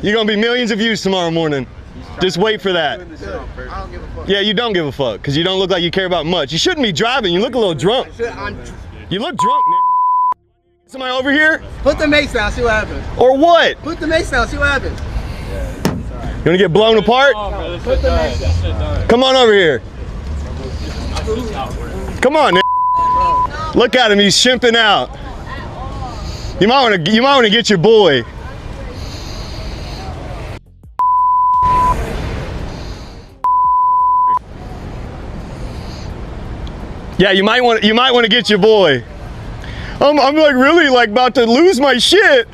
You're gonna be millions of views tomorrow morning. Just wait for that. I don't give a fuck. Yeah, you don't give a fuck, because you don't look like you care about much. You shouldn't be driving. You look a little drunk. You look drunk, Nick. Somebody over here? Put the mace down, see what happens. Or what? Put the mace down, see what happens. You wanna get blown apart? Put the mace down. Come on over here. Come on, Nick. Look at him, he's shimping out. You might wanna get your boy. Yeah, you might want to get your boy. I'm like really like about to lose my shit.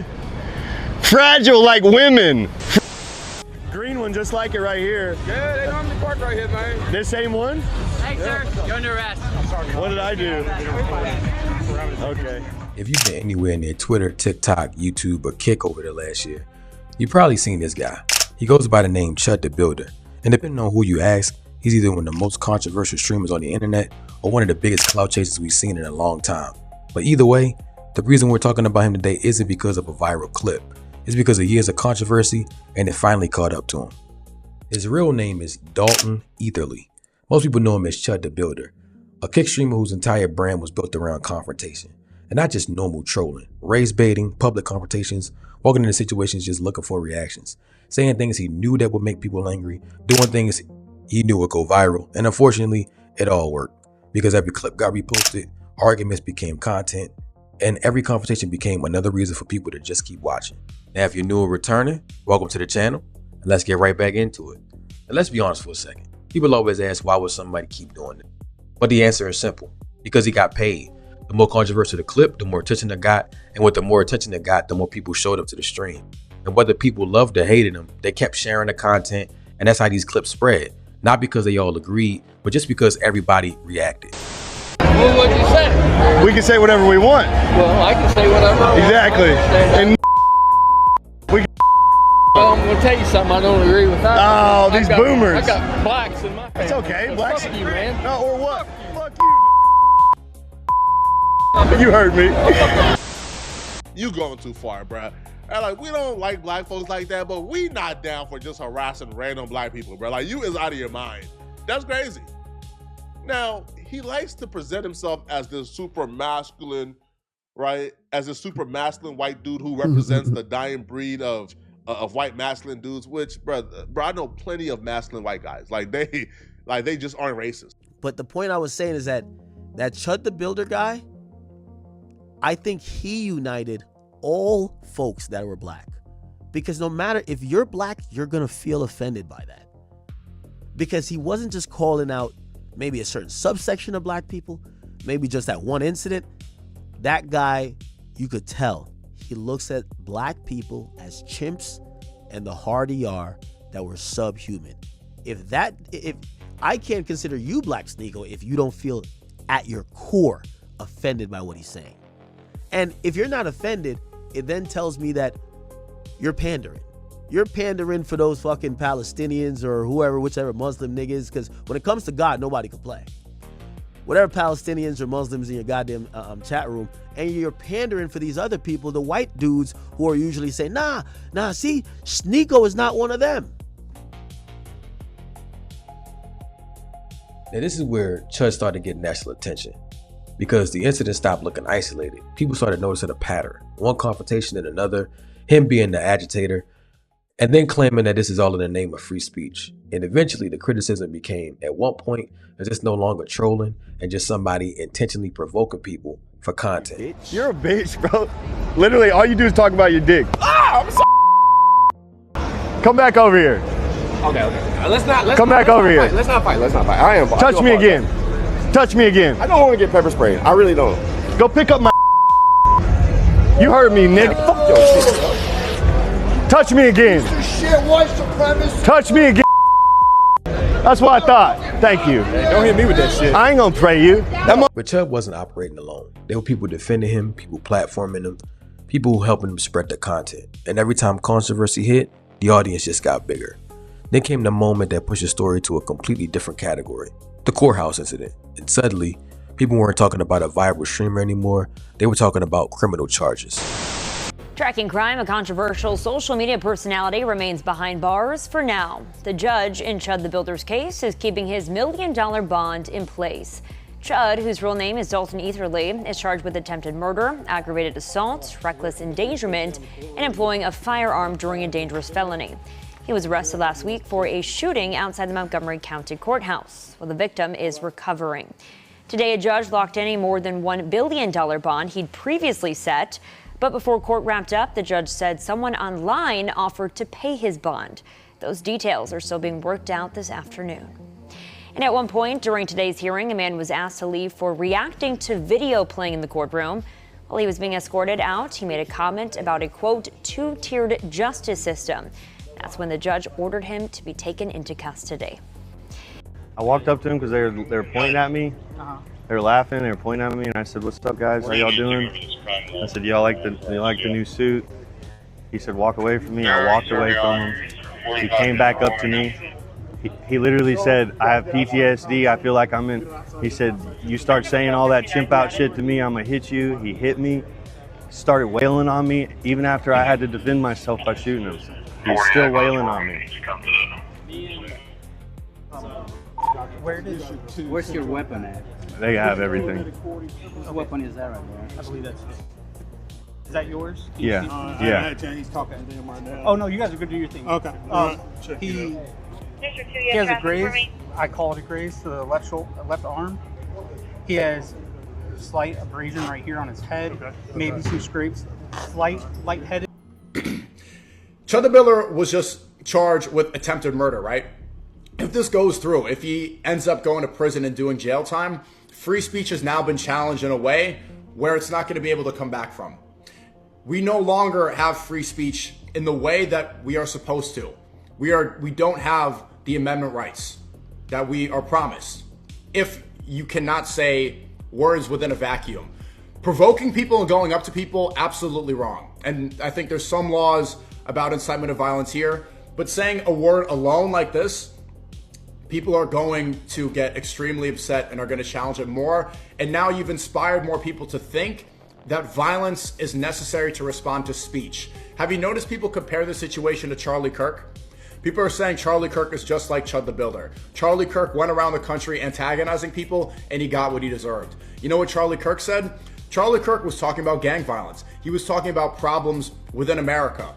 Fragile like women. Green one just like it right here. Yeah, they normally park right here, man. This same one? Hey, sir, you're under arrest. What did I do? Okay. If you've been anywhere near Twitter, TikTok, YouTube, or Kick over the last year, you've probably seen this guy. He goes by the name ChudtheBuilder, and depending on who you ask, he's either one of the most controversial streamers on the internet or one of the biggest clout chasers we've seen in a long time. But either way, the reason we're talking about him today isn't because of a viral clip. It's because of years of controversy and it finally caught up to him. His real name is Dalton Etherly. Most people know him as ChudtheBuilder, a kick streamer whose entire brand was built around confrontation. And not just normal trolling, race baiting, public confrontations, walking into situations just looking for reactions, saying things he knew that would make people angry, doing things he knew would go viral, and unfortunately, it all worked. Because every clip got reposted, arguments became content, and every conversation became another reason for people to just keep watching. Now, if you're new or returning, welcome to the channel, and let's get right back into it. And let's be honest for a second. People always ask, why would somebody keep doing it? But the answer is simple, because he got paid. The more controversial the clip, the more attention it got, and with the more attention it got, the more people showed up to the stream. And whether people loved or hated him, they kept sharing the content, and that's how these clips spread. Not because they all agreed, but just because everybody reacted. Well, what'd you say? We can say whatever we want. Well, I can say whatever I want. Exactly. And Well, I'm gonna tell you something I don't agree with that. Oh, these boomers. I got blacks in my family. It's okay, So blacks. fuck you, man. No, or what? Fuck you. You heard me. You going too far, bruh. And like, we don't like black folks like that, but we not down for just harassing random black people, bruh. Like, you is out of your mind. That's crazy. Now, he likes to present himself as this super masculine, right? As a super masculine white dude who represents the dying breed of white masculine dudes, which, bro, I know plenty of masculine white guys. Like they just aren't racist. But the point I was saying is that ChudtheBuilder guy, I think he united all folks that were black. Because no matter if you're black, you're gonna feel offended by that. Because he wasn't just calling out maybe a certain subsection of black people, maybe just that one incident. That guy, you could tell, he looks at black people as chimps and the hardy are that were subhuman. If I can't consider you Black Sneeko if you don't feel at your core offended by what he's saying. And if you're not offended, it then tells me that you're pandering. You're pandering for those fucking Palestinians or whoever, whichever Muslim niggas, because when it comes to God, nobody can play. Whatever Palestinians or Muslims in your goddamn chat room, and you're pandering for these other people, the white dudes who are usually saying, nah, see, Sneeko is not one of them. Now this is where Chud started getting national attention. Because the incident stopped looking isolated. People started noticing a pattern. One confrontation and another, him being the agitator, and then claiming that this is all in the name of free speech. And eventually the criticism became, at one point, is this no longer trolling and just somebody intentionally provoking people for content. You're a bitch, bro. Literally, all you do is talk about your dick. Ah, I'm so Come back over here. okay. Let's not Come back over here. Let's not fight. I am. Touch me again. Touch me again. I don't want to get pepper sprayed. I really don't. Go pick up my. You heard me, nigga. Fuck your shit. Touch me again. Touch me again. That's what I thought. Thank you. Hey, don't hit me with that shit. I ain't gonna pray you. But Chud wasn't operating alone. There were people defending him, people platforming him, people helping him spread the content. And every time controversy hit, the audience just got bigger. Then came the moment that pushed the story to a completely different category. The courthouse incident. And suddenly, people weren't talking about a viral streamer anymore. They were talking about criminal charges. Tracking crime, a controversial social media personality remains behind bars for now. The judge in Chud the Builder's case is keeping his $1 million bond in place. Chud, whose real name is Dalton Etherly, is charged with attempted murder, aggravated assault, reckless endangerment, and employing a firearm during a dangerous felony. He was arrested last week for a shooting outside the Montgomery County Courthouse, while the victim is recovering. Today, a judge locked in a more than $1 billion bond he'd previously set. But before court wrapped up, the judge said someone online offered to pay his bond. Those details are still being worked out this afternoon. And at one point during today's hearing, a man was asked to leave for reacting to video playing in the courtroom. While he was being escorted out, he made a comment about a, quote, two-tiered justice system. That's when the judge ordered him to be taken into custody. I walked up to him because they were pointing at me. They were laughing, they were pointing at me, and I said, "What's up, guys? How y'all doing?" I said, "Y'all like the new suit?" He said, "Walk away from me." I walked away from him. He came back up to me. He literally said, "I have PTSD. I feel like I'm in." He said, "You start saying all that chimp out shit to me, I'm gonna hit you." He hit me, started wailing on me, even after I had to defend myself by shooting him. He's still wailing on me. Where's your weapon at? They have everything. What weapon is that right there? I believe that's. Is that yours? Yeah. Yeah. He's talking to him right now. Oh no, you guys are good to do your thing. Okay. He has a graze. I call it a graze to the left arm. He has slight abrasion right here on his head. Okay. Maybe some scrapes. Lightheaded. Chud the Builder was just charged with attempted murder, right? If this goes through, if he ends up going to prison and doing jail time, free speech has now been challenged in a way where it's not going to be able to come back from. We no longer have free speech in the way that we are supposed to. We don't have the amendment rights that we are promised. If you cannot say words within a vacuum. Provoking people and going up to people, absolutely wrong. And I think there's some laws about incitement of violence here, but saying a word alone like this, people are going to get extremely upset and are going to challenge it more. And now you've inspired more people to think that violence is necessary to respond to speech. Have you noticed people compare the situation to Charlie Kirk? People are saying Charlie Kirk is just like Chud the Builder. Charlie Kirk went around the country antagonizing people and he got what he deserved. You know what Charlie Kirk said? Charlie Kirk was talking about gang violence. He was talking about problems within America.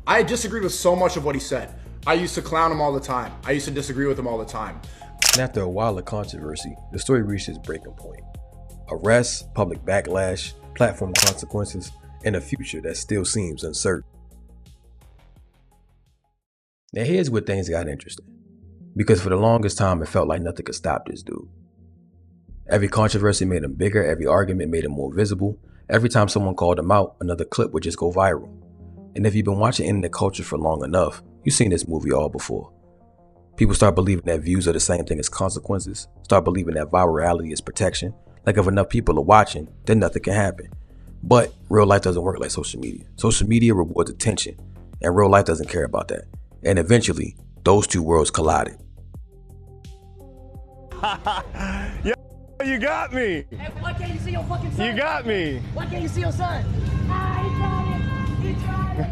I disagreed with so much of what he said. I used to clown him all the time. I used to disagree with him all the time. And after a while of controversy, the story reached its breaking point. Arrests, public backlash, platform consequences, and a future that still seems uncertain. Now here's where things got interesting. Because for the longest time, it felt like nothing could stop this dude. Every controversy made him bigger, every argument made him more visible. Every time someone called him out, another clip would just go viral. And if you've been watching internet culture for long enough, you've seen this movie all before. People start believing that views are the same thing as consequences, start believing that virality is protection. Like if enough people are watching, then nothing can happen. But real life doesn't work like social media. Social media rewards attention, and real life doesn't care about that. And eventually, those two worlds collided. Yo, you got me. Hey, why can't you see your fucking son? You got me. Why can't you see your son? Ah, he tried it. He tried it.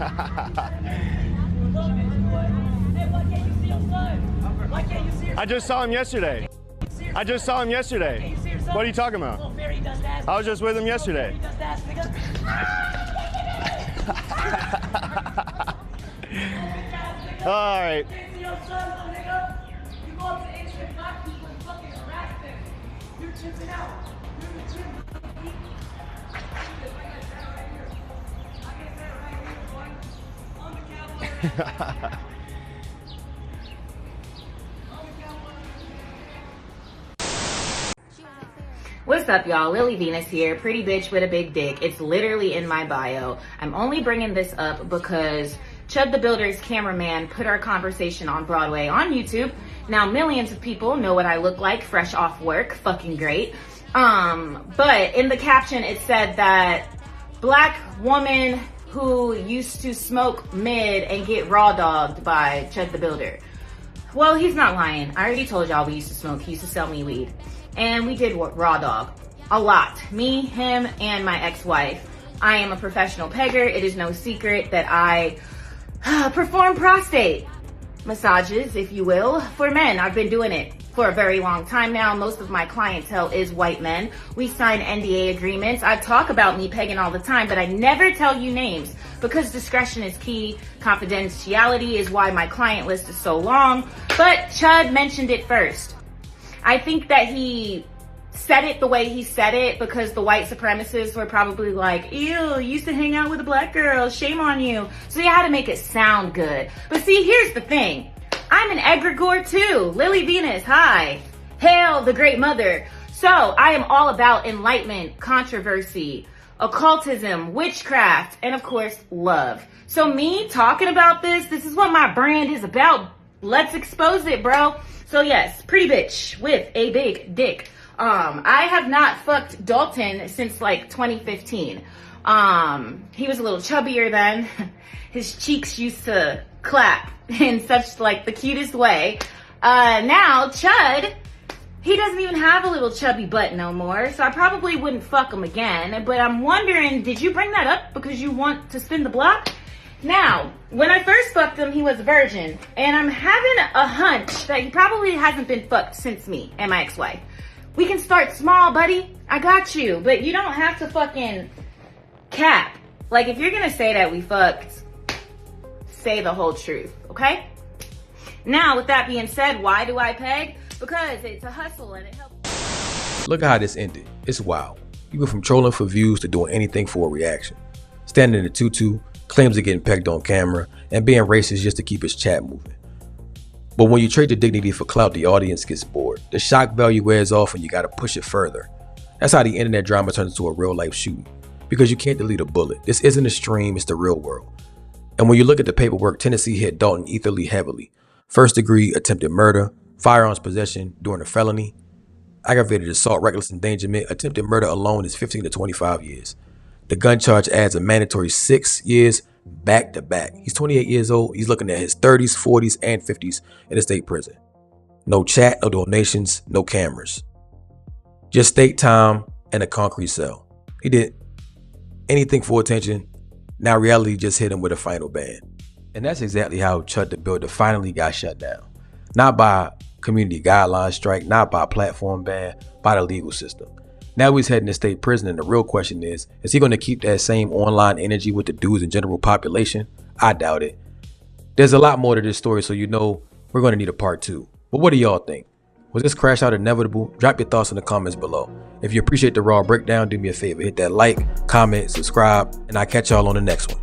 Hey, why can't you see your son? Why can't you see your son? I just saw him yesterday. I just saw him yesterday. What are you talking about? I was just with him yesterday. All right. What's up, y'all? Lily Venus here, pretty bitch with a big dick. It's literally in my bio. I'm only bringing this up because Chud the Builder's cameraman put our conversation on Broadway on YouTube. Now millions of people know what I look like fresh off work. Fucking great. But in the caption it said that black woman who used to smoke mid and get raw dogged by Chud the Builder. Well, he's not lying. I already told y'all we used to smoke. He used to sell me weed. And we did raw dog a lot. Me, him, and my ex-wife. I am a professional pegger. It is no secret that I perform prostate massages, if you will, for men. I've been doing it for a very long time now. Most of my clientele is white men. We sign NDA agreements. I talk about me pegging all the time, but I never tell you names because discretion is key. Confidentiality is why my client list is so long. But Chud mentioned it first. I think that he said it the way he said it because the white supremacists were probably like, ew, you used to hang out with a black girl, shame on you. So he had to make it sound good. But see, here's the thing. I'm an egregore too. Lily Venus, hi. Hail the great mother. So I am all about enlightenment, controversy, occultism, witchcraft, and of course, love. So me talking about this is what my brand is about. Let's expose it, bro. So yes, pretty bitch with a big dick. I have not fucked Dalton since like 2015. He was a little chubbier then. His cheeks used to clap in such like the cutest way. Now Chud, he doesn't even have a little chubby butt no more, so I probably wouldn't fuck him again. But I'm wondering, did you bring that up because you want to spin the block? Now, when I first fucked him, he was a virgin, and I'm having a hunch that he probably hasn't been fucked since me and my ex-wife. We can start small, buddy. I got you. But you don't have to fucking cap. Like, if you're gonna say that we fucked, say the whole truth, okay? Now, with that being said, why do I peg? Because it's a hustle and it helps. Look at how this ended. It's wild. You go from trolling for views to doing anything for a reaction. Standing in a tutu, claims of getting pegged on camera, and being racist just to keep his chat moving. But when you trade your dignity for clout, the audience gets bored. The shock value wears off and you gotta push it further. That's how the internet drama turns into a real life shooting. Because you can't delete a bullet. This isn't a stream, it's the real world. And when you look at the paperwork, Tennessee hit Dalton etherly heavily. First degree attempted murder, firearms possession during a felony, aggravated assault, reckless endangerment. Attempted murder alone is 15 to 25 years. The gun charge adds a mandatory 6 years back to back. He's 28 years old. He's looking at his 30s, 40s, and 50s in a state prison. No chat, no donations, no cameras. Just state time and a concrete cell. He did anything for attention. Now reality just hit him with a final ban. And that's exactly how ChudtheBuilder finally got shut down. Not by community guidelines strike, not by platform ban, by the legal system. Now he's heading to state prison, and the real question is he going to keep that same online energy with the dudes and general population? I doubt it. There's a lot more to this story, so you know we're going to need a part 2. But what do y'all think? Was this crash out inevitable? Drop your thoughts in the comments below. If you appreciate the raw breakdown, do me a favor, hit that like, comment, subscribe, and I'll catch y'all on the next one.